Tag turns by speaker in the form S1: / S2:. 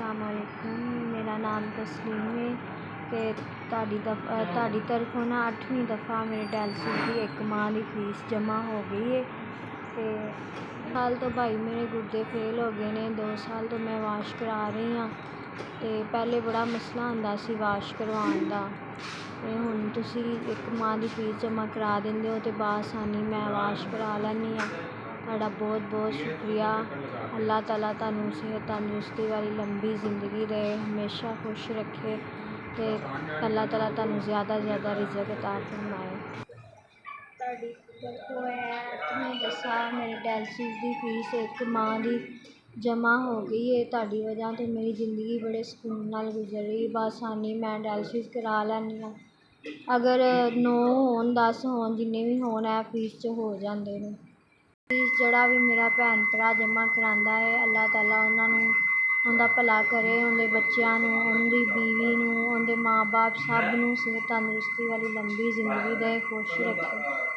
S1: अस्सलामुअलैकुम। मेरा नाम तस्लीम है ते ਤੁਹਾਡੀ तरफों ना 8ਵੀਂ दफ़ा मेरे डायलिसिस की एक माह की फीस जमा हो गई है। तो साल तो भाई मेरे गुर्दे फेल हो गए ने, 2 साल तो मैं वाश करा रही हाँ। तो पहले बड़ा मसला हुंदा सी वाश करवाउण दा, ते हुण तुसी एक माह की फीस जमा करा दिंदे हो तो बआसानी मैं वाश करा लैनी हाँ। तुहाडा बहुत बहुत शुक्रिया। अल्लाह ताला तुहानू सेहत तंदुरुस्ती वाली लंबी ज़िंदगी दे, हमेशा खुश रखे ते अल्लाह ताला तुहानू ज़्यादा रिज़्क अता फरमाए। तुहाडी तरफों मेरे डायलिसिस की फीस एक माह की जमा हो गई है। तुहाडी वजह तो मेरी ज़िंदगी बड़े सुकून नाल गुजर रही है। बआसानी मैं डायलिसिस करा लैनी हाँ। अगर 9 होण 10 होण जिन्ने भी होण ऐ फीस च हो जांदे ने। फीस जिहड़ा भी मेरा भैन भरा जमा करांदा है, अल्लाह ताला उन्दा भला करे, उनके बच्चों नू, उनकी बीवी नू, उनके माँ बाप सब नू सेहत तंदुरुस्ती वाली लंबी ज़िंदगी दे, खुश रखे।